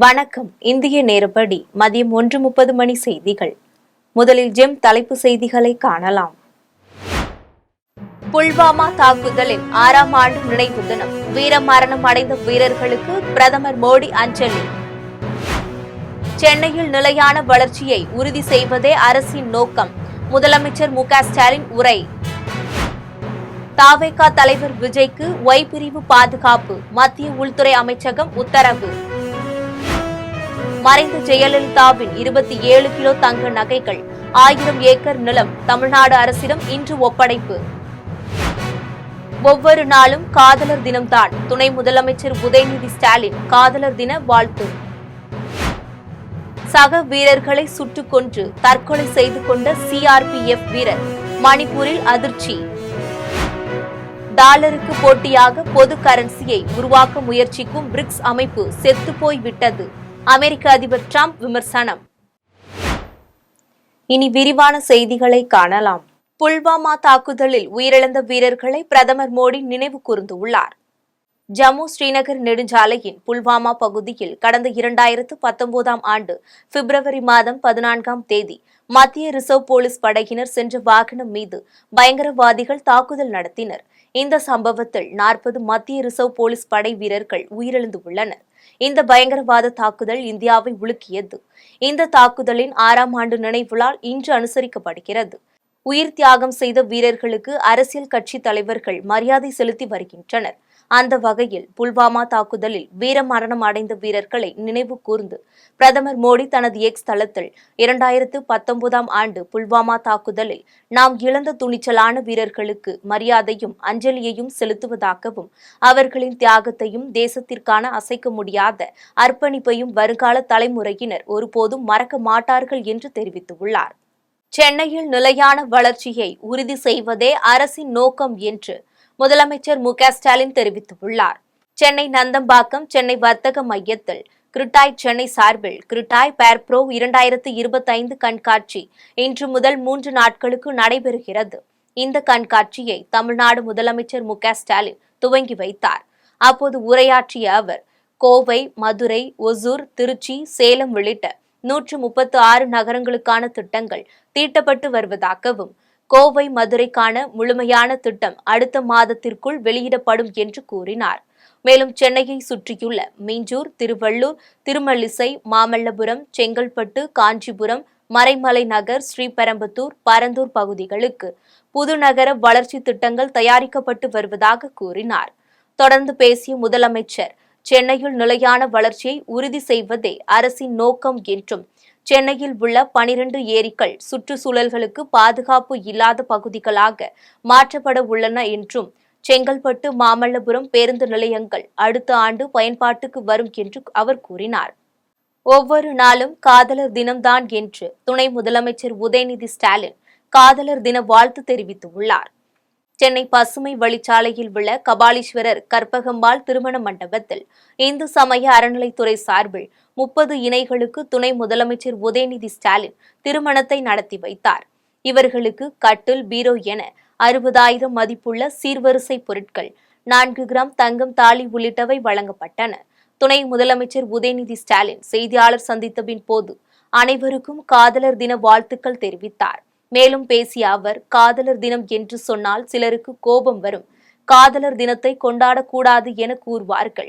வணக்கம். இந்திய நேரப்படி மதியம் 1:30 மணி செய்திகள். முதலில் ஜெம் தலைப்பு செய்திகளை காணலாம். புல்வாமா தாக்குதலின் 6ஆம் ஆண்டு நினைவு தினம். வீரமரணம் அடைந்த வீரர்களுக்கு பிரதமர் மோடி அஞ்சலி. சென்னையில் நிலையான வளர்ச்சியை உறுதி செய்வதே அரசின் நோக்கம். முதலமைச்சர் மு.க.ஸ்டாலின் உரை. தவேக தலைவர் விஜய்க்கு ஒய் பிரிவு பாதுகாப்பு. மத்திய உள்துறை அமைச்சகம் உத்தரவு. மறைந்த ஜெயலலிதாவின் 27 கிலோ தங்க நகைகள், 1000 ஏக்கர் நிலம் தமிழ்நாடு அரசிடம் இன்று ஒப்படைப்பு. ஒவ்வொரு நாளும் காதலர் தினம்தான். துணை முதலமைச்சர் உதயநிதி ஸ்டாலின் காதலர் தின வாழ்த்து. சக வீரர்களை சுட்டுக் கொன்று தற்கொலை செய்து கொண்ட சிஆர்பிஎஃப் வீரர். மணிப்பூரில் அதிர்ச்சி. டாலருக்கு போட்டியாக பொது கரன்சியை உருவாக்க முயற்சிக்கும் பிரிக்ஸ் அமைப்பு செத்துப்போய் விட்டது. அமெரிக்க அதிபர் டிரம்ப் விமர்சனம். இனி விரிவான செய்திகளை காணலாம். புல்வாமா தாக்குதலில் உயிரிழந்த வீரர்களை பிரதமர் மோடி நினைவு கூர்ந்துள்ளார். ஜம்மு ஸ்ரீநகர் நெடுஞ்சாலையின் புல்வாமா பகுதியில் கடந்த 2019ஆம் ஆண்டு பிப்ரவரி மாதம் 14ஆம் தேதி மத்திய ரிசர்வ் போலீஸ் படையினர் சென்ற வாகனம் மீது பயங்கரவாதிகள் தாக்குதல் நடத்தினர். இந்த சம்பவத்தில் 40 மத்திய ரிசர்வ் போலீஸ் படை வீரர்கள் உயிரிழந்துள்ளனர். இந்த பயங்கரவாத தாக்குதல் இந்தியாவை உலுக்கியது. இந்த தாக்குதலின் 6ஆம் ஆண்டு நினைவு நாள் இன்று அனுசரிக்கப்படுகிறது. உயிர் தியாகம் செய்த வீரர்களுக்கு அரசியல் கட்சி தலைவர்கள் மரியாதை செலுத்தி வருகின்றனர். அந்த வகையில் புல்வாமா தாக்குதலில் வீரமரணம் அடைந்த வீரர்களை நினைவு கூர்ந்து பிரதமர் மோடி தனது எக்ஸ் தளத்தில் 2019ஆம் ஆண்டு புல்வாமா தாக்குதலில் நாம் இழந்த துணிச்சலான வீரர்களுக்கு மரியாதையும் அஞ்சலியையும் செலுத்துவதாகவும் அவர்களின் தியாகத்தையும் தேசத்திற்கான அசைக்க முடியாத அர்ப்பணிப்பையும் வருங்கால தலைமுறையினர் ஒருபோதும் மறக்க மாட்டார்கள் என்று தெரிவித்துள்ளார். சென்னையில் நிலையான வளர்ச்சியை உறுதி செய்வதே அரசின் நோக்கம் என்று முதலமைச்சர் மு.க.ஸ்டாலின் தெரிவித்துள்ளார். சென்னை நந்தம்பாக்கம் சென்னை வர்த்தக மையத்தில் கிருட்டாய் சென்னை சார்பில் கிருட்டாய் பேர்ப்ரோ 2025 கண்காட்சி இன்று முதல் 3 நாட்களுக்கு நடைபெறுகிறது. இந்த கண்காட்சியை தமிழ்நாடு முதலமைச்சர் மு.க.ஸ்டாலின் துவங்கி வைத்தார். அப்போது உரையாற்றிய அவர், கோவை, மதுரை, ஒசூர், திருச்சி, சேலம் உள்ளிட்ட 136 நகரங்களுக்கான திட்டங்கள் தீட்டப்பட்டு வருவதாகவும், கோவை, மதுரைக்கான முழுமையான திட்டம் அடுத்த மாதத்திற்குள் வெளியிடப்படும் என்று கூறினார். மேலும் சென்னையை சுற்றியுள்ள மீஞ்சூர், திருவள்ளூர், திருமழிசை, மாமல்லபுரம், செங்கல்பட்டு, காஞ்சிபுரம், மறைமலை நகர், ஸ்ரீபெரும்புதூர், பரந்தூர் பகுதிகளுக்கு புதுநகர வளர்ச்சி திட்டங்கள் தயாரிக்கப்பட்டு வருவதாக கூறினார். தொடர்ந்து பேசிய முதலமைச்சர், சென்னையில் நிலையான வளர்ச்சியை உறுதி செய்வதே அரசின் நோக்கம் என்றும், சென்னையில் உள்ள 12 ஏரிகள் சுற்றுச்சூழல்களுக்கு பாதுகாப்பு இல்லாத பகுதிகளாக மாற்றப்பட உள்ளன என்றும், செங்கல்பட்டு, மாமல்லபுரம் பேருந்து நிலையங்கள் அடுத்த ஆண்டு பயன்பாட்டுக்கு வரும் என்று அவர் கூறினார். ஒவ்வொரு நாளும் காதலர் தினம்தான் என்று துணை முதலமைச்சர் உதயநிதி ஸ்டாலின் காதலர் தின வாழ்த்து தெரிவித்துள்ளார். சென்னை பசுமை வழிச்சாலையில் உள்ள கபாலீஸ்வரர் கற்பகம்பாள் திருமண மண்டபத்தில் இந்து சமய அறநிலைத்துறை சார்பில் 30 இணைகளுக்கு துணை முதலமைச்சர் உதயநிதி ஸ்டாலின் திருமணத்தை நடத்தி வைத்தார். இவர்களுக்கு கட்டில், பீரோ என 60,000 மதிப்புள்ள சீர்வரிசை பொருட்கள், 4 கிராம் தங்கம் தாலி உள்ளிட்டவை வழங்கப்பட்டன. துணை முதலமைச்சர் உதயநிதி ஸ்டாலின் செய்தியாளர் சந்தித்தபின் போது அனைவருக்கும் காதலர் தின வாழ்த்துக்கள் தெரிவித்தார். மேலும் பேசிய அவர், காதலர் தினம் என்று சொன்னால் சிலருக்கு கோபம் வரும். காதலர் தினத்தை கொண்டாடக்கூடாது என கூறுவார்கள்.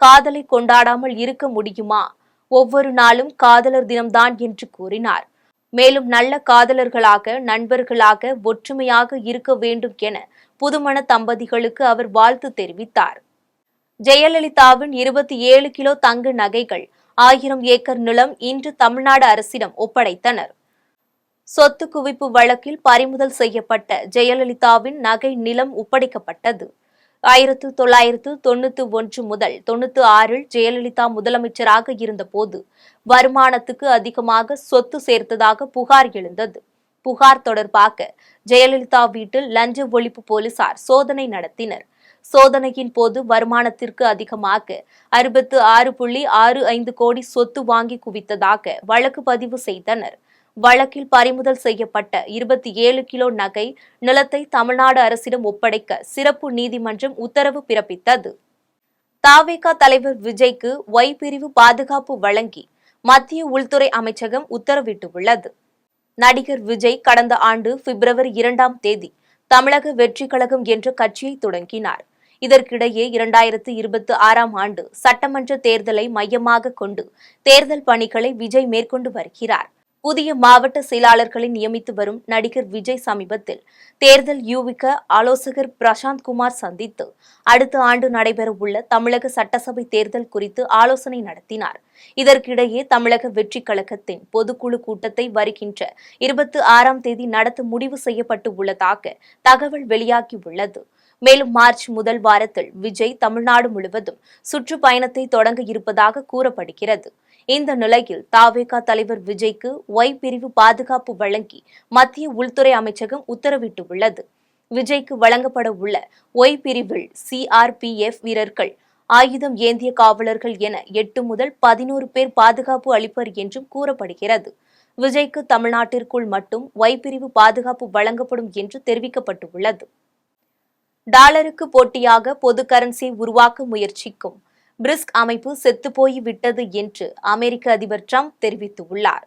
காதலை கொண்டாடாமல் இருக்க முடியுமா? ஒவ்வொரு நாளும் காதலர் தினம்தான் என்று கூறினார். மேலும் நல்ல காதலர்களாக, நண்பர்களாக, ஒற்றுமையாக இருக்க வேண்டும் என புதுமண தம்பதிகளுக்கு அவர் வாழ்த்து தெரிவித்தார். ஜெயலலிதாவின் 27 கிலோ தங்க நகைகள், 1000 ஏக்கர் நிலம் இன்று தமிழ்நாடு அரசிடம் ஒப்படைத்தனர். சொத்து குவிப்பு வழக்கில் பறிமுதல் செய்யப்பட்ட ஜெயலலிதாவின் நகை நிலம் ஒப்படைக்கப்பட்டது. 1991 முதல் 96இல் ஜெயலலிதா முதலமைச்சராக இருந்தபோது வருமானத்துக்கு அதிகமாக சொத்து சேர்த்ததாக புகார் எழுந்தது. புகார் தொடர்பாக ஜெயலலிதா வீட்டில் லஞ்ச ஒழிப்பு போலீசார் சோதனை நடத்தினர். சோதனையின் போது வருமானத்திற்கு அதிகமாக 66.65 கோடி சொத்து வாங்கி குவித்ததாக வழக்கு பதிவு செய்தனர். வழக்கில் பறிமுதல் செய்யப்பட்ட 27 கிலோ நகை நிலத்தை தமிழ்நாடு அரசிடம் ஒப்படைக்க சிறப்பு நீதிமன்றம் உத்தரவு பிறப்பித்தது. தாவேகா தலைவர் விஜய்க்கு ஒய் பிரிவு பாதுகாப்பு வழங்கி மத்திய உள்துறை அமைச்சகம் உத்தரவிட்டுள்ளது. நடிகர் விஜய் கடந்த ஆண்டு பிப்ரவரி 2ஆம் தேதி தமிழக வெற்றிக் கழகம் என்ற கட்சியை தொடங்கினார். இதற்கிடையே 2026ஆம் ஆண்டு சட்டமன்ற தேர்தலை மையமாக கொண்டு தேர்தல் பணிகளை விஜய் மேற்கொண்டு வருகிறார். புதிய மாவட்ட செயலாளர்களை நியமித்து வரும் நடிகர் விஜய் சமீபத்தில் தேர்தல் யூகிக்க ஆலோசகர் பிரசாந்த் குமார் சந்தித்து அடுத்த ஆண்டு நடைபெறவுள்ள தமிழக சட்டசபை தேர்தல் குறித்து ஆலோசனை நடத்தினார். இதற்கிடையே தமிழக வெற்றிக் கழகத்தின் பொதுக்குழு கூட்டத்தை வருகின்ற 26ஆம் தேதி நடத்த முடிவு செய்யப்பட்டு உள்ளதாக தகவல் வெளியாகியுள்ளது. மேலும் மார்ச் முதல் வாரத்தில் விஜய் தமிழ்நாடு முழுவதும் சுற்றுப்பயணத்தை தொடங்க இருப்பதாக கூறப்படுகிறது. இந்த நிலையில் தாவேகா தலைவர் விஜய்க்கு ஒய் பிரிவு பாதுகாப்பு வழங்கி மத்திய உள்துறை அமைச்சகம் உத்தரவிட்டுள்ளது. விஜய்க்கு வழங்கப்பட உள்ள ஒய் பிரிவில் சிஆர்பிஎஃப் வீரர்கள், ஆயுதம் ஏந்திய காவலர்கள் என 8 முதல் 11 பேர் பாதுகாப்பு அளிப்பர் என்றும் கூறப்படுகிறது. விஜய்க்கு தமிழ்நாட்டிற்குள் மட்டும் ஒய் பிரிவு பாதுகாப்பு வழங்கப்படும் என்று தெரிவிக்கப்பட்டுள்ளது. டாலருக்கு போட்டியாக பொது கரன்சியை உருவாக்க முயற்சிக்கும் பிரிக்ஸ் அமைப்பு செத்துப்போய் விட்டது என்று அமெரிக்க அதிபர் டிரம்ப் தெரிவித்துள்ளார்.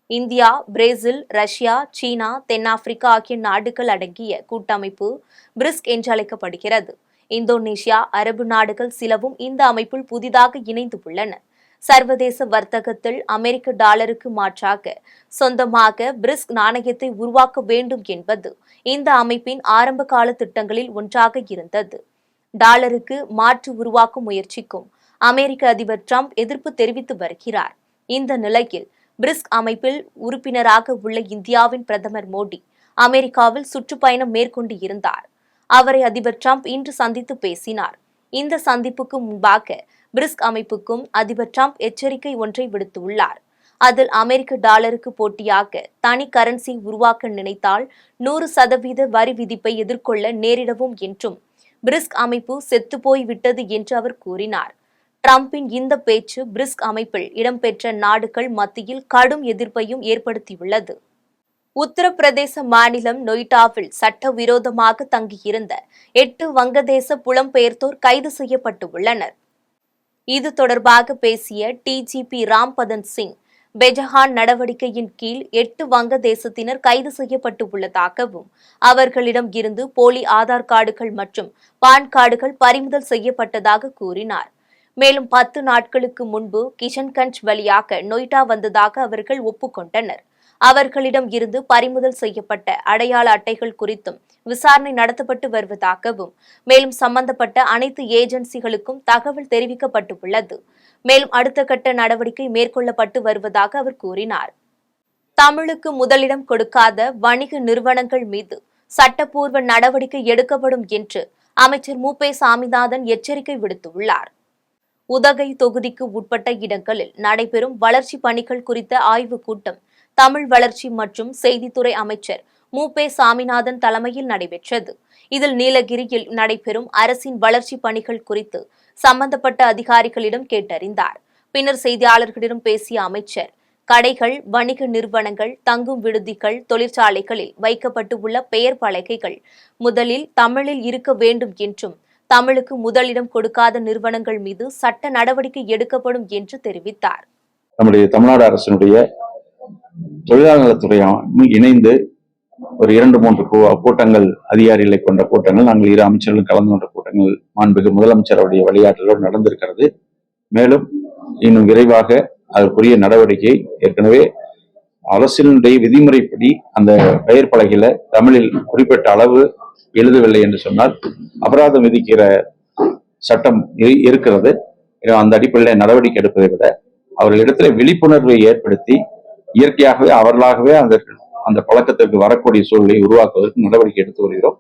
இந்தியா, பிரேசில், ரஷ்யா, சீனா, தென்னாப்பிரிக்கா ஆகிய நாடுகள் அடங்கிய கூட்டமைப்பு பிரிக்ஸ் என்று அழைக்கப்படுகிறது. இந்தோனேஷியா, அரபு நாடுகள் சிலவும் இந்த அமைப்பில் புதிதாக இணைந்து உள்ளன. சர்வதேச வர்த்தகத்தில் அமெரிக்க டாலருக்கு மாற்றாக சொந்தமாக பிரிக்ஸ் நாணயத்தை உருவாக்க வேண்டும் என்பது இந்த அமைப்பின் ஆரம்ப கால திட்டங்களில் ஒன்றாக இருந்தது. டாலருக்கு மாற்று உருவாக்கும் முயற்சிக்கும் அமெரிக்க அதிபர் டிரம்ப் எதிர்ப்பு தெரிவித்து வருகிறார். இந்த நிலையில் பிரிக்ஸ் அமைப்பில் உறுப்பினராக உள்ள இந்தியாவின் பிரதமர் மோடி அமெரிக்காவில் சுற்றுப்பயணம் மேற்கொண்டு இருந்தார். அவரை அதிபர் டிரம்ப் இன்று சந்தித்து பேசினார். இந்த சந்திப்புக்கு முன்பாக பிரிக்ஸ் அமைப்புக்கும் அதிபர் டிரம்ப் எச்சரிக்கை ஒன்றை விடுத்துள்ளார். அதில் அமெரிக்க டாலருக்கு போட்டியாக தனி கரன்சி உருவாக்க நினைத்தால் 100% வரி விதிப்பை எதிர்கொள்ள நேரிடவும் என்றும் பிரிக்ஸ் அமைப்பு செத்துப்போய் விட்டது என்று அவர் கூறினார். டிரம்பின் இந்த பேச்சு பிரிக்ஸ் அமைப்பில் இடம்பெற்ற நாடுகள் மத்தியில் கடும் எதிர்ப்பையும் ஏற்படுத்தியுள்ளது. உத்தரப்பிரதேச மாநிலம் நொய்டாவில் சட்டவிரோதமாக தங்கியிருந்த 8 வங்கதேச புலம்பெயர்ந்தோர் கைது செய்யப்பட்டுள்ளனர். இது தொடர்பாக பேசிய டிஜிபி ராம்பதன் சிங், பெஜஹான் நடவடிக்கையின் கீழ் 8 வங்கதேசத்தினர் கைது செய்யப்பட்டு உள்ளதாகவும் அவர்களிடம் இருந்து போலி ஆதார் கார்டுகள் மற்றும் பான் கார்டுகள் பறிமுதல் செய்யப்பட்டதாக கூறினார். மேலும் 10 நாட்களுக்கு முன்பு கிஷன்கஞ்ச் வழியாக நொய்டா வந்ததாக அவர்கள் ஒப்புக்கொண்டனர். அவர்களிடம் இருந்து பறிமுதல் செய்யப்பட்ட அடையாள அட்டைகள் குறித்தும் விசாரணை நடத்தப்பட்டு வருவதாகவும், மேலும் சம்பந்தப்பட்ட அனைத்து ஏஜென்சிகளுக்கும் தகவல் தெரிவிக்கப்பட்டுள்ளது. மேலும் அடுத்த கட்ட நடவடிக்கை மேற்கொள்ளப்பட்டு வருவதாக அவர் கூறினார். தமிழுக்கு முதலிடம் கொடுக்காத வணிக நிறுவனங்கள் மீது சட்டப்பூர்வ நடவடிக்கை எடுக்கப்படும் என்று அமைச்சர் மு.பே. சாமிநாதன் எச்சரிக்கை விடுத்துள்ளார். உதகை தொகுதிக்கு உட்பட்ட இடங்களில் நடைபெறும் வளர்ச்சி பணிகள் குறித்த ஆய்வுக் கூட்டம் தமிழ் வளர்ச்சி மற்றும் செய்தித்துறை அமைச்சர் மு.பே. சாமிநாதன் தலைமையில் நடைபெற்றது. இதில் நீலகிரியில் நடைபெறும் அரசின் வளர்ச்சி பணிகள் குறித்து சம்பந்தப்பட்ட அதிகாரிகளிடம் கேட்டறிந்தார். பின்னர் செய்தியாளர்களிடம் பேசிய அமைச்சர், கடைகள், வணிக நிறுவனங்கள், தங்கும் விடுதிகள், தொழிற்சாலைகளில் வைக்கப்பட்டு உள்ள பெயர் பலகைகள் முதலில் தமிழில் இருக்க வேண்டும் என்றும், தமிழுக்கு முதலிடம் கொடுக்காத நிறுவனங்கள் மீது சட்ட நடவடிக்கை எடுக்கப்படும் என்று தெரிவித்தார். நம்முடைய தமிழ்நாடு அரசினுடைய தொழிலாளர் நலத்துறையும் இணைந்து ஒரு 2-3 கூட்டங்கள், அதிகாரிகளை கொண்ட கூட்டங்கள், நாங்கள் 2 அமைச்சர்களும் கலந்து கொண்ட கூட்டங்கள் மாண்புமிகு முதலமைச்சருடைய வழிகாட்டலோடு நடந்திருக்கிறது. மேலும் இன்னும் விரைவாக அதற்குரிய நடவடிக்கை ஏற்கனவே அரசினுடைய விதிமுறைப்படி அந்த பெயர் பலகையில தமிழில் குறிப்பிட்ட அளவு எழுதவில்லை என்று சொன்னால் அபராதம் விதிக்கிற சட்டம் இருக்கிறது. அந்த அடிப்படையில் நடவடிக்கை எடுப்பதை விட அவர்களிடத்துல விழிப்புணர்வை ஏற்படுத்தி இயற்கையாகவே அவர்களாகவே அந்த பழக்கத்திற்கு வரக்கூடிய சூழலை உருவாக்குவதற்கு நடவடிக்கை எடுத்து வருகிறோம்.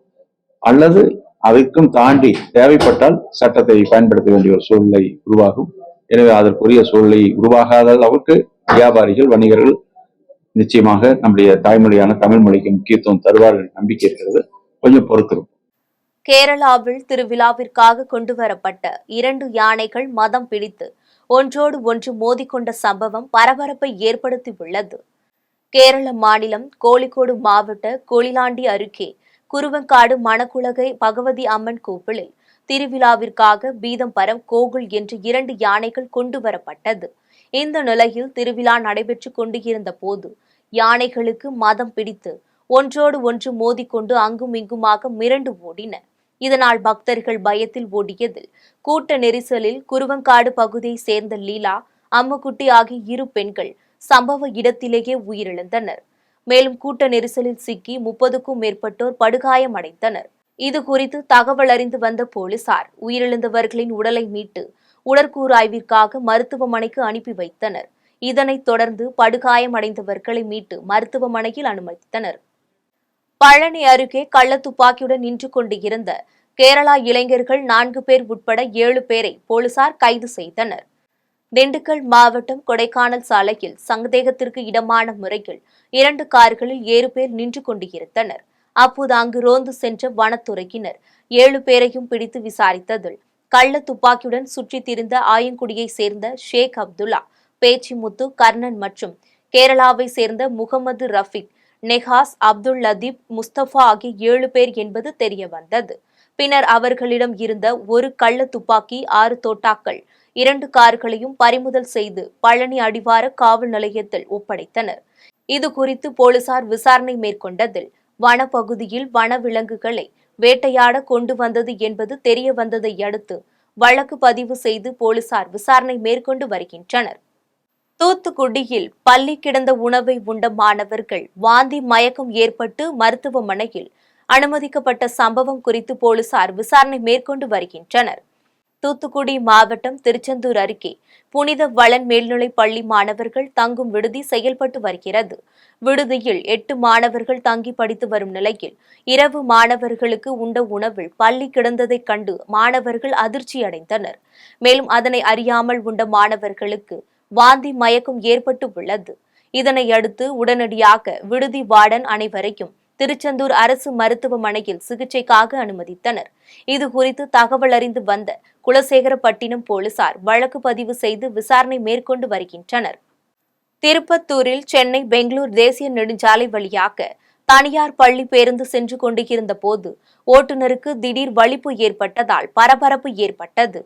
அல்லது அதுக்கும் தாண்டி தேவைப்பட்டால் சட்டத்தை பயன்படுத்த வேண்டிய ஒரு சூழ்நிலை உருவாகும். எனவே அதற்குரிய சூழ்நிலை உருவாகாத அளவுக்கு வியாபாரிகள், வணிகர்கள் நிச்சயமாக நம்முடைய தாய்மொழியான தமிழ் மொழிக்கு முக்கியத்துவம் தருவார்கள் நம்பிக்கை இருக்கிறது. கொஞ்சம் பொறுத்திருக்கும். கேரளாவில் திருவிழாவிற்காக கொண்டுவரப்பட்ட 2 யானைகள் மதம் பிடித்து ஒன்றோடு ஒன்று மோதிக்கொண்ட சம்பவம் பரபரப்பை ஏற்படுத்தியுள்ளது. கேரள மாநிலம் கோழிக்கோடு மாவட்ட கொளிலாண்டி அருகே குருவங்காடு மணக்குளகை பகவதி அம்மன் கோவிலில் திருவிழாவிற்காக பீதம்பரம், கோகுல் என்று 2 யானைகள் கொண்டு வரப்பட்டது. இந்த நிலையில் திருவிழா நடைபெற்றுக் கொண்டிருந்த போது யானைகளுக்கு மதம் பிடித்து ஒன்றோடு ஒன்று மோதிக்கொண்டு அங்கும் இங்குமாக மிரண்டு ஓடின. இதனால் பக்தர்கள் பயத்தில் ஓடியதில் கூட்ட நெரிசலில் குருவங்காடு பகுதியை சேர்ந்த லீலா, அம்முக்குட்டி ஆகிய 2 பெண்கள் சம்பவ இடத்திலேயே உயிரிழந்தனர். மேலும் கூட்ட நெரிசலில் சிக்கி 30க்கும் மேற்பட்டோர் படுகாயமடைந்தனர். இதுகுறித்து தகவல் அறிந்து வந்த போலீசார் உயிரிழந்தவர்களின் உடலை மீட்டு உடற்கூறாய்விற்காக மருத்துவமனைக்கு அனுப்பி வைத்தனர். இதனைத் தொடர்ந்து படுகாயமடைந்தவர்களை மீட்டு மருத்துவமனையில் அனுமதித்தனர். பழனி அருகே கள்ளத்துப்பாக்கியுடன் நின்று கொண்டிருந்த கேரளா இளைஞர்கள் 4 பேர் உட்பட 7 பேரை போலீசார் கைது செய்தனர். திண்டுக்கல் மாவட்டம் கொடைக்கானல் சாலையில் சந்தேகத்திற்கு இடமான முறையில் 2 கார்களில் 7 பேர் நின்று கொண்டிருந்தனர். அப்போது அங்கு ரோந்து சென்ற வனத்துறையினர் 7 பேரையும் பிடித்து விசாரித்ததில் கள்ள துப்பாக்கியுடன் சுற்றித் திரிந்த ஆயங்குடியை சேர்ந்த ஷேக் அப்துல்லா, பேச்சிமுத்து, கர்ணன் மற்றும் கேரளாவை சேர்ந்த முகமது ரஃபீக், நெஹாஸ், அப்துல் லதீப், முஸ்தபா ஆகிய 7 பேர் என்பது தெரியவந்தது. பின்னர் அவர்களிடம் இருந்த ஒரு கள்ள துப்பாக்கி, 6 தோட்டாக்கள், 2 கார்களையும் பறிமுதல் செய்து பழனி அடிவார காவல் நிலையத்தில் ஒப்படைத்தனர். இதுகுறித்து போலீசார் விசாரணை மேற்கொண்டதில் வனப்பகுதியில் வனவிலங்குகளை வேட்டையாட கொண்டு வந்தது என்பது தெரியவந்ததை அடுத்து வழக்கு பதிவு செய்து போலீசார் விசாரணை மேற்கொண்டு வருகின்றனர். தூத்துக்குடியில் பள்ளி கிடந்த உணவை உண்ட மாணவர்கள் வாந்தி மயக்கம் ஏற்பட்டு மருத்துவமனையில் அனுமதிக்கப்பட்ட சம்பவம் குறித்து போலீசார் விசாரணை மேற்கொண்டு வருகின்றனர். தூத்துக்குடி மாவட்டம் திருச்செந்தூர் அருகே புனித வளன் மேல்நிலைப் பள்ளி மாணவர்கள் தங்கும் விடுதி செயல்பட்டு வருகிறது. விடுதியில் 8 மாணவர்கள் தங்கி படித்து வரும் நிலையில் இரவு மாணவர்களுக்கு உண்ட உணவில் பள்ளி கிடந்ததைக் கண்டு மாணவர்கள் அதிர்ச்சியடைந்தனர். மேலும் அதனை அறியாமல் உண்ட மாணவர்களுக்கு வாந்தி மயக்கம் ஏற்பட்டு உள்ளது. இதனையடுத்து உடனடியாக விடுதி வார்டன் அனைவரையும் திருச்செந்தூர் அரசு மருத்துவமனையில் சிகிச்சைக்காக அனுமதித்தனர். இதுகுறித்து தகவல் அறிந்து வந்த குலசேகரப்பட்டினம் போலீசார் வழக்கு பதிவு செய்து விசாரணை மேற்கொண்டு வருகின்றனர். திருப்பத்தூரில் சென்னை பெங்களூர் தேசிய நெடுஞ்சாலை வழியாக தனியார் பள்ளி பேருந்து சென்று கொண்டிருந்த போது ஓட்டுநருக்கு திடீர் வலிப்பு ஏற்பட்டதால் பரபரப்பு ஏற்பட்டது.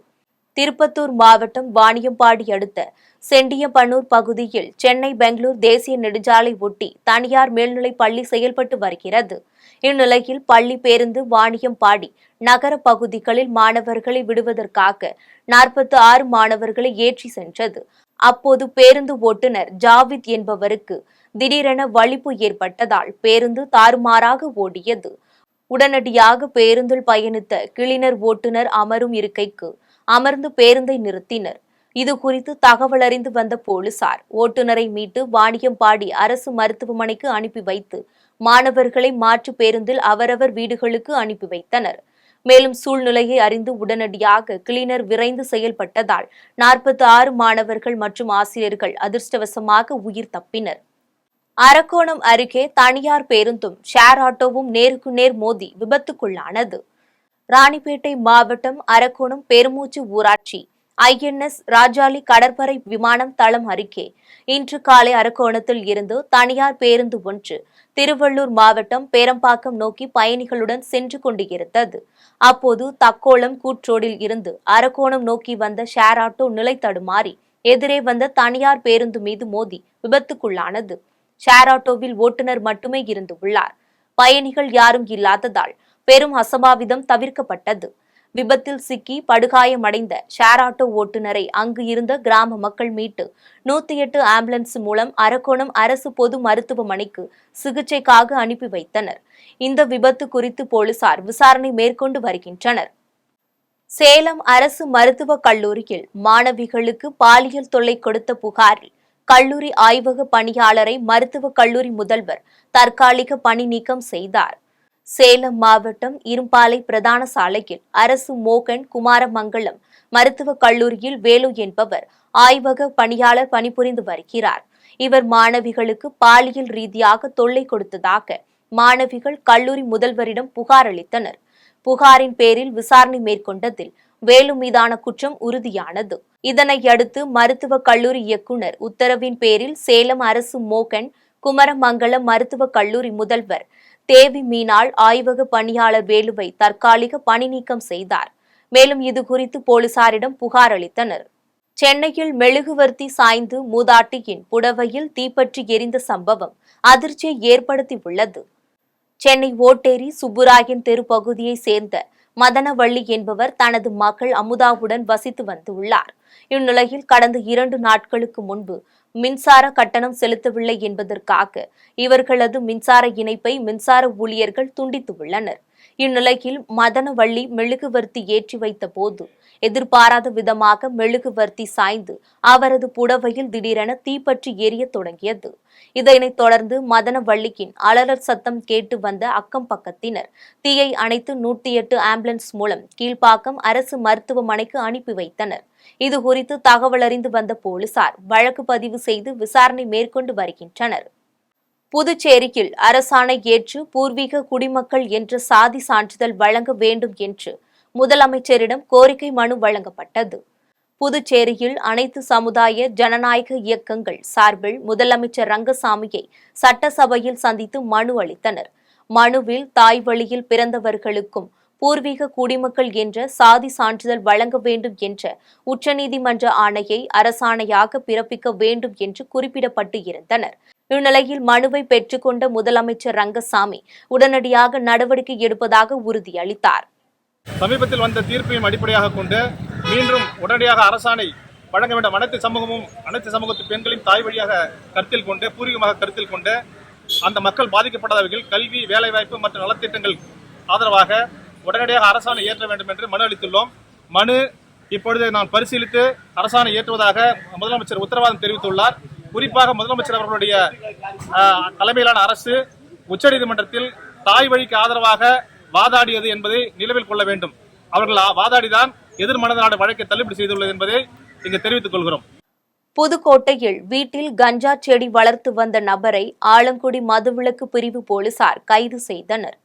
திருப்பத்தூர் மாவட்டம் வாணியம்பாடி அடுத்த செண்டியப்பனூர் பகுதியில் சென்னை பெங்களூர் தேசிய நெடுஞ்சாலை ஒட்டி தனியார் மேல்நிலைப் பள்ளி செயல்பட்டு வருகிறது. இந்நிலையில் பள்ளி பேருந்து வாணியம்பாடி நகர பகுதிகளில் மாணவர்களை விடுவதற்காக 46 மாணவர்களை ஏற்றி சென்றது. அப்போது பேருந்து ஓட்டுநர் ஜாவித் என்பவருக்கு திடீரென வலிப்பு ஏற்பட்டதால் பேருந்து தாறுமாறாக ஓடியது. உடனடியாக பேருந்தில் பயணித்த கிளீனர் ஓட்டுநர் அமரும் இருக்கைக்கு அமர்ந்து பேருந்தை நிறுத்தினர். இதுகுறித்து தகவல் அறிந்து வந்த போலீசார் ஓட்டுநரை மீட்டு வாணியம்பாடி அரசு மருத்துவமனைக்கு அனுப்பி வைத்து மாணவர்களை மாற்று பேருந்தில் அவரவர் வீடுகளுக்கு அனுப்பி வைத்தனர். மேலும் சூழ்நிலையை அறிந்து உடனடியாக கிளீனர் விரைந்து செயல்பட்டதால் 46 மாணவர்கள் மற்றும் ஆசிரியர்கள் அதிர்ஷ்டவசமாக உயிர் தப்பினர். அரக்கோணம் அருகே தனியார் பேருந்தும் ஷேர் ஆட்டோவும் நேருக்கு நேர் மோதி விபத்துக்குள்ளானது. ராணிப்பேட்டை மாவட்டம் அரக்கோணம் பெருமூச்சு ஊராட்சி INS ராஜாளி கடற்படை விமானம் தளம் அருகே இன்று காலை அரக்கோணத்தில் இருந்து தனியார் பேருந்து ஒன்று திருவள்ளூர் மாவட்டம் பேரம்பாக்கம் நோக்கி பயணிகளுடன் சென்று கொண்டிருந்தது. அப்போது தக்கோலம் கூற்றோடில் இருந்து அரக்கோணம் நோக்கி வந்த ஷேர் ஆட்டோ நிலை தடுமாறி எதிரே வந்த தனியார் பேருந்து மீது மோதி விபத்துக்குள்ளானது. ஷேர் ஆட்டோவில் ஓட்டுநர் மட்டுமே இருந்து உள்ளார். பயணிகள் யாரும் இல்லாததால் பெரும் அசம்பாவிதம் தவிர்க்கப்பட்டது. விபத்தில் சிக்கி படுகாயமடைந்த ஷேர் ஆட்டோ ஓட்டுநரை அங்கு இருந்த கிராம மக்கள் மீட்டு 108 ஆம்புலன்ஸ் மூலம் அரக்கோணம் அரசு பொது மருத்துவமனைக்கு சிகிச்சைக்காக அனுப்பி வைத்தனர். இந்த விபத்து குறித்து போலீசார் விசாரணை மேற்கொண்டு வருகின்றனர். சேலம் அரசு மருத்துவக் கல்லூரியில் மாணவிகளுக்கு பாலியல் தொல்லை கொடுத்த புகாரில் கல்லூரி ஆய்வக பணியாளரை மருத்துவக் கல்லூரி முதல்வர் தற்காலிக பணி நீக்கம் செய்தார். சேலம் மாவட்டம் இரும்பாலை பிரதான சாலையில் அரசு மோகன் குமாரமங்கலம் மருத்துவக் கல்லூரியில் வேலு என்பவர் ஆய்வக பணியாளர் பணிபுரிந்து வருகிறார். இவர் மாணவிகளுக்கு பாலியல் ரீதியாக தொல்லை கொடுத்ததாக மாணவிகள் கல்லூரி முதல்வரிடம் புகார் அளித்தனர். புகாரின் பேரில் விசாரணை மேற்கொண்டதில் வேலு மீதான குற்றம் உறுதியானது. இதனையடுத்து மருத்துவக் கல்லூரி இயக்குநர் உத்தரவின் பேரில் சேலம் அரசு மோகன் குமரமங்கலம் மருத்துவக் கல்லூரி முதல்வர் தேவி மீனாள் ஆய்வக பணியாளர் வேலுவை தற்காலிக பணி நீக்கம் செய்தார். மேலும் இதுகுறித்து போலீசாரிடம் புகார் அளித்தனர். சென்னையில் மெழுகுவர்த்தி சாய்ந்து மூதாட்டியின் புடவையில் தீப்பற்றி எரிந்த சம்பவம் அதிர்ச்சியை ஏற்படுத்தியுள்ளது. சென்னை ஓட்டேரி சுப்புராயன் தெரு பகுதியைச் சேர்ந்த மதனவள்ளி என்பவர் தனது மகள் அமுதாவுடன் வசித்து வந்துள்ளார். இந்நிலையில் கடந்த 2 நாட்களுக்கு முன்பு மின்சார கட்டணம் செலுத்தவில்லை என்பதற்காக இவர்களது மின்சார இணைப்பை மின்சார ஊழியர்கள் துண்டித்துள்ளனர். இந்நிலையில் மதனவள்ளி மெழுகுவர்த்தி ஏற்றி வைத்த போது எதிர்பாராத விதமாக மெழுகுவர்த்தி சாய்ந்து அவரது புடவையில் திடீரென தீப்பற்றி எரிய தொடங்கியது. இதனைத் தொடர்ந்து மதனவள்ளியின் அலறல் சத்தம் கேட்டு வந்த அக்கம் பக்கத்தினர் தீயை அணைத்து 108 ஆம்புலன்ஸ் மூலம் கீழ்ப்பாக்கம் அரசு மருத்துவமனைக்கு அனுப்பி வைத்தனர். இதுகுறித்து தகவல் அறிந்து வந்த போலீசார் வழக்கு பதிவு செய்து விசாரணை மேற்கொண்டு வருகின்றனர். புதுச்சேரியில் அரசாணை ஏற்று பூர்வீக குடிமக்கள் என்ற சாதி சான்றிதழ் வழங்க வேண்டும் என்று முதலமைச்சரிடம் கோரிக்கை மனு வழங்கப்பட்டது. புதுச்சேரியில் அனைத்து சமுதாய ஜனநாயக இயக்கங்கள் சார்பில் முதலமைச்சர் ரங்கசாமியை சட்டசபையில் சந்தித்து மனு அளித்தனர். மனுவில் தாய் வழியில் பிறந்தவர்களுக்கும் பூர்வீக குடிமக்கள் என்ற சாதி சான்றிதழ் வழங்க வேண்டும் என்ற உச்சநீதிமன்ற ஆணையை அரசாணையாக பிறப்பிக்க வேண்டும் என்று குறிப்பிடப்பட்டு இருந்தனர். இந்நிலையில் மனுவை பெற்றுக்கொண்ட முதலமைச்சர் ரங்கசாமி உடனடியாக நடவடிக்கை எடுப்பதாக உறுதியளித்தார். சமீபத்தில் வந்த தீர்ப்பையும் அடிப்படையாக கொண்டு மீண்டும் உடனடியாக அரசாணை வழங்க வேண்டும். அனைத்து சமூகத்து பெண்களின் தாய் வழியாக கருத்தில் கொண்டு பூர்வீகமாக கருத்தில் கொண்டு அந்த மக்கள் பாதிக்கப்படாதவர்கள் கல்வி, வேலைவாய்ப்பு மற்றும் நலத்திட்டங்கள் ஆதரவாக உடனடியாக அரசாணை ஏற்ற வேண்டும் என்று மனு அளித்துள்ளோம். மனு இப்பொழுது நான் பரிசீலித்து அரசாணை ஏற்றுவதாக முதலமைச்சர் உத்தரவாதம் தெரிவித்துள்ளார். குறிப்பாக முதலமைச்சர் அவர்களுடைய தலைமையிலான அரசு உச்சநீதிமன்றத்தில் தாய் வழிக்கு ஆதரவாக வாதாடியது என்பதை நினைவில் கொள்ள வேண்டும். அவர்கள் வாதாடிதான் எதிர்மனதான வழக்கை தள்ளுபடி செய்துள்ளது என்பதை இங்கு தெரிவித்துக் கொள்கிறோம். புதுக்கோட்டையில் வீட்டில் கஞ்சா செடி வளர்த்து வந்த நபரை ஆலங்குடி மதுவிலக்கு பிரிவு போலீசார் கைது செய்தனர்.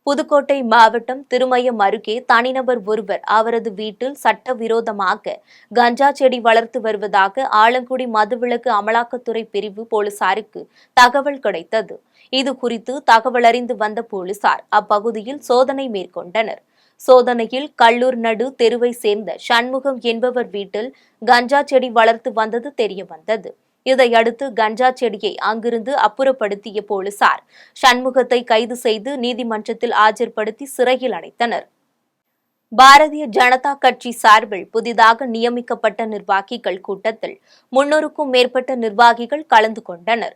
புதுக்கோட்டை மாவட்டம் திருமயம் அருகே தனிநபர் ஒருவர் அவரது வீட்டில் சட்டவிரோதமாக கஞ்சா செடி வளர்த்து வருவதாக ஆலங்குடி மதுவிலக்கு அமலாக்கத்துறை பிரிவு போலீசாருக்கு தகவல் கிடைத்தது. இதுகுறித்து தகவல் அறிந்து வந்த போலீசார் அப்பகுதியில் சோதனை மேற்கொண்டனர். சோதனையில் கல்லூர் நடு தெருவை சேர்ந்த சண்முகம் என்பவர் வீட்டில் கஞ்சா செடி வளர்த்து வந்தது தெரியவந்தது. இதையடுத்து கஞ்சா செடியை அங்கிருந்து அப்புறப்படுத்திய போலீசார் சண்முகத்தை கைது செய்து நீதிமன்றத்தில் ஆஜர்படுத்தி சிறையில் அடைத்தனர். பாரதிய ஜனதா கட்சி சார்பில் புதிதாக நியமிக்கப்பட்ட நிர்வாகிகள் கூட்டத்தில் 300க்கும் மேற்பட்ட நிர்வாகிகள் கலந்து கொண்டனர்.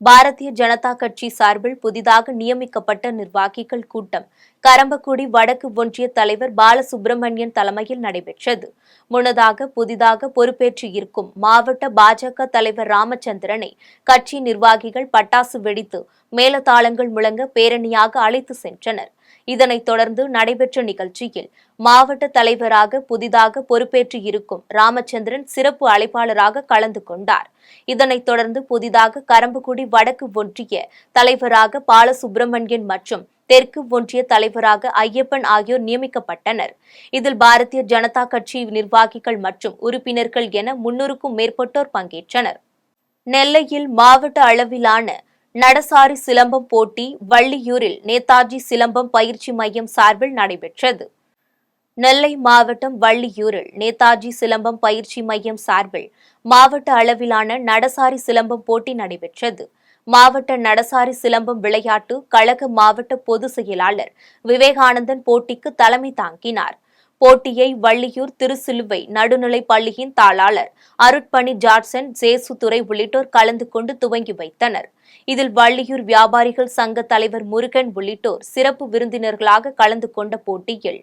பாரதிய ஜனதா கட்சி சார்பில் புதிதாக நியமிக்கப்பட்ட நிர்வாகிகள் கூட்டம் கரம்பக்குடி வடக்கு ஒன்றிய தலைவர் பாலசுப்பிரமணியன் தலைமையில் நடைபெற்றது. முன்னதாக புதிதாக பொறுப்பேற்று இருக்கும் மாவட்ட பாஜக தலைவர் ராமச்சந்திரனை கட்சி நிர்வாகிகள் பட்டாசு வெடித்து மேளதாளங்கள் முழங்க பேரணியாக அழைத்து சென்றனர். இதனைத் தொடர்ந்து நடைபெற்ற நிகழ்ச்சியில் மாவட்ட தலைவராக புதிதாக பொறுப்பேற்று இருக்கும் ராமச்சந்திரன் சிறப்பு அழைப்பாளராக கலந்து கொண்டார். இதனைத் தொடர்ந்து புதிதாக கரம்பக்குடி வடக்கு ஒன்றிய தலைவராக பாலசுப்பிரமணியன் மற்றும் தெற்கு ஒன்றிய தலைவராக ஐயப்பன் ஆகியோர் நியமிக்கப்பட்டனர். இதில் பாரதிய ஜனதா கட்சி நிர்வாகிகள் மற்றும் உறுப்பினர்கள் என 300க்கும் மேற்பட்டோர் பங்கேற்றனர். நெல்லையில் மாவட்ட அளவிலான நடசாரி சிலம்பம் போட்டி வள்ளியூரில் நேதாஜி சிலம்பம் பயிற்சி மையம் சார்பில் நடைபெற்றது. நெல்லை மாவட்டம் வள்ளியூரில் நேதாஜி சிலம்பம் பயிற்சி மையம் சார்பில் மாவட்ட அளவிலான நடசாரி சிலம்பம் போட்டி நடைபெற்றது. மாவட்ட நடசாரி சிலம்பம் விளையாட்டு கழக மாவட்ட பொதுச் செயலாளர் விவேகானந்தன் போட்டிக்கு தலைமை தாங்கினார். போட்டியை வள்ளியூர் திருசிலுவை நடுநிலைப் பள்ளியின் தாளாளர் அருட்பணி ஜார்சன், சேசுதுரை உள்ளிட்டோர் கலந்து கொண்டு துவங்கி வைத்தனர். இதில் வள்ளியூர் வியாபாரிகள் சங்க தலைவர் முருகன் உள்ளிட்டோர் சிறப்பு விருந்தினர்களாக கலந்து கொண்ட போட்டியில்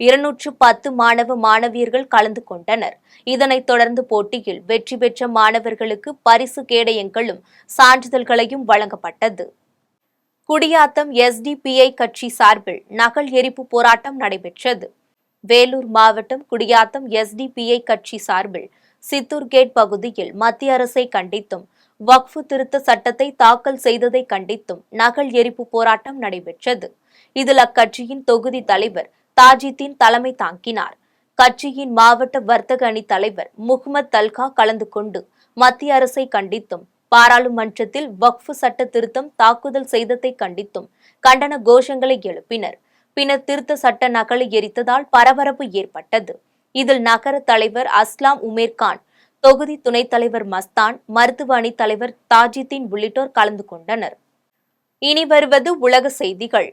210 மாணவ மாணவியர்கள் கலந்து கொண்டனர். இதனைத் தொடர்ந்து போட்டியில் வெற்றி பெற்ற மாணவர்களுக்கு பரிசு கேடயங்களும் சான்றிதழ்களையும் வழங்கப்பட்டது. குடியாத்தம் எஸ்டிபிஐ கட்சி சார்பில் நகல் எரிப்பு போராட்டம் நடைபெற்றது. வேலூர் மாவட்டம் குடியாத்தம் எஸ்டிபிஐ கட்சி சார்பில் சித்தூர் கேட் பகுதியில் மத்திய அரசை கண்டித்தும் வக்ஃபு திருத்த சட்டத்தை தாக்கல் செய்ததை கண்டித்தும் நகல் எரிப்பு போராட்டம் நடைபெற்றது. இதில் அக்கட்சியின் தொகுதி தலைவர் தாஜித்தீன் தலைமை தாங்கினார். கட்சியின் மாவட்ட வர்த்தக அணி தலைவர் முகமது தல்கா கலந்து கொண்டு மத்திய அரசை கண்டித்தும் பாராளுமன்றத்தில் வக்ஃபு சட்ட திருத்தம் தாக்குதல் செய்ததை கண்டித்தும் கண்டன கோஷங்களை எழுப்பினர். பின்னர் திருத்த சட்ட நகலை எரித்ததால் பரபரப்பு ஏற்பட்டது. இதில் நகர தலைவர் அஸ்லாம் உமேர்கான், தொகுதி துணைத் தலைவர் மஸ்தான், மருத்துவ அணி தலைவர் தாஜித்தீன் உள்ளிட்டோர் கலந்து கொண்டனர். இனி வருவது உலக செய்திகள்.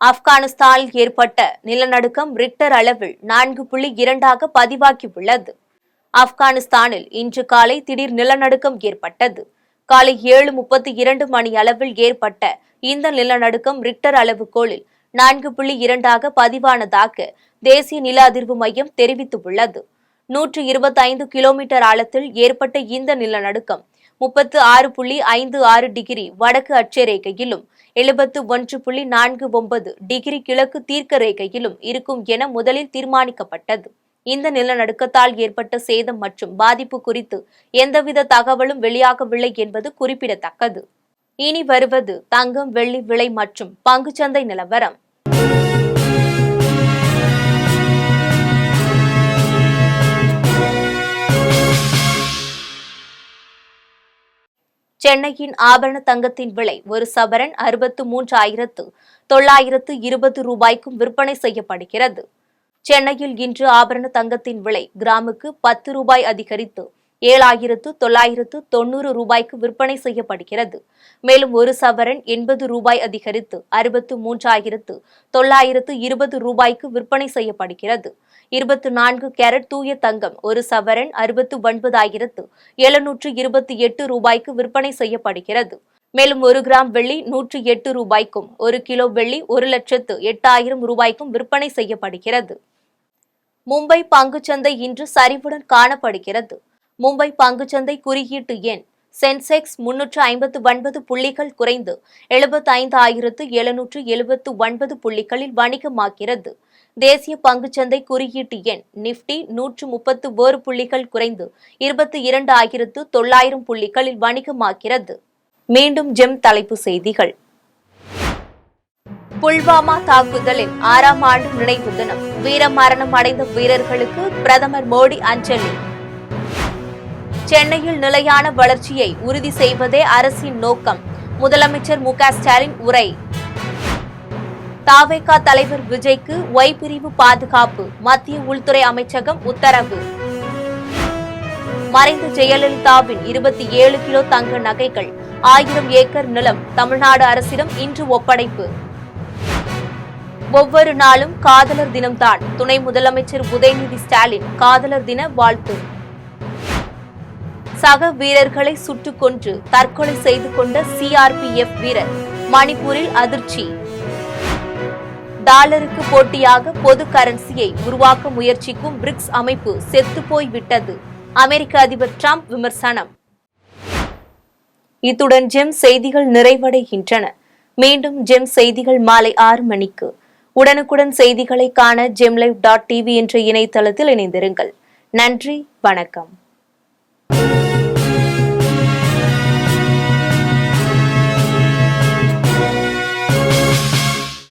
ஆப்கானிஸ்தானில் ஏற்பட்ட நிலநடுக்கம் ரிக்டர் அளவில் 4.2 பதிவாகியுள்ளது. ஆப்கானிஸ்தானில் இன்று காலை திடீர் நிலநடுக்கம் ஏற்பட்டது. காலை 7:32 மணி அளவில் ஏற்பட்ட இந்த நிலநடுக்கம் ரிக்டர் அளவுகோலில் 4.2 பதிவானதாக தேசிய நில அதிர்வு மையம் தெரிவித்துள்ளது. 125 கிலோமீட்டர் ஆழத்தில் ஏற்பட்ட இந்த நிலநடுக்கம் 36.56 டிகிரி வடக்கு அட்சரேகையிலும் 71.49 டிகிரி கிழக்கு தீர்க்க ரேகையிலும் இருக்கும் என முதலில் தீர்மானிக்கப்பட்டது. இந்த நிலநடுக்கத்தால் ஏற்பட்ட சேதம் மற்றும் பாதிப்பு குறித்து எந்தவித தகவலும் வெளியாகவில்லை என்பது குறிப்பிடத்தக்கது. இனி வருவது தங்கம், வெள்ளி விலை மற்றும் பங்குச்சந்தை நிலவரம். சென்னையின் ஆபரண தங்கத்தின் விலை ஒரு சவரன் 63,920 ரூபாய்க்கும் விற்பனை செய்யப்படுகிறது. சென்னையில் இன்று ஆபரண தங்கத்தின் விலை கிராமுக்கு 10 ரூபாய் அதிகரித்து 7,990 ரூபாய்க்கு விற்பனை செய்யப்படுகிறது. மேலும் ஒரு சவரன் 80 ரூபாய் அதிகரித்து 63,920 ரூபாய்க்கு விற்பனை செய்யப்படுகிறது. 24 கேரட் தூய தங்கம் ஒரு சவரன் 69,728 ரூபாய்க்கு விற்பனை செய்யப்படுகிறது. மேலும் 1 கிராம் வெள்ளி 108 ரூபாய்க்கும் 1 கிலோ வெள்ளி 1,08,000 ரூபாய்க்கும் விற்பனை செய்யப்படுகிறது. மும்பை பங்குச்சந்தை இன்று சரிவுடன் காணப்படுகிறது. மும்பை பங்குச்சந்தை குறியீட்டு எண் சென்செக்ஸ் 359 புள்ளிகள் குறைந்து 75,779 புள்ளிகளில் வணிகமாகிறது. தேசிய பங்குச்சந்தை குறியீட்டு எண் நிப்டி 131 புள்ளிகள் குறைந்து 22,900 புள்ளிகளில் வணிகமாகிறது. மீண்டும் ஜெம் தலைப்பு செய்திகள். புல்வாமா தாக்குதலின் 6ஆம் ஆண்டு நினைவு தினம். வீரமரணம் அடைந்த வீரர்களுக்கு பிரதமர் மோடி அஞ்சலி. சென்னையில் நிலையான வளர்ச்சியை உறுதி செய்வதே அரசின் நோக்கம். முதலமைச்சர் மு.க. ஸ்டாலின் உரை. தவேக தலைவர் விஜய்க்கு ஒய் பிரிவு பாதுகாப்பு. மத்திய உள்துறை அமைச்சகம் உத்தரவு. மறைந்த ஜெயலலிதாவின் 27 கிலோ தங்க நகைகள் 1000 ஏக்கர் நிலம் தமிழ்நாடு அரசிடம் இன்று ஒப்படைப்பு. ஒவ்வொரு நாளும் காதலர் தினம்தான். துணை முதலமைச்சர் உதயநிதி ஸ்டாலின் காதலர் தின வாழ்த்து. சக வீரர்களை சுட்டுக் கொன்று தற்கொலை செய்து கொண்ட சிஆர்பிஎஃப் வீரர். மணிப்பூரில் அதிர்ச்சி. டாலருக்கு போட்டியாக பொது கரன்சியை உருவாக்க முயற்சிக்கும் பிரிக்ஸ் அமைப்பு செத்துப்போய் விட்டது. அமெரிக்க அதிபர் டிரம்ப் விமர்சனம். இத்துடன் ஜெம் செய்திகள் நிறைவடைகின்றன. மீண்டும் ஜெம் செய்திகள் மாலை 6 மணிக்கு. உடனுக்குடன் செய்திகளை காண gemlive.tv என்ற இணையதளத்தில் இணைந்திருங்கள். நன்றி, வணக்கம்.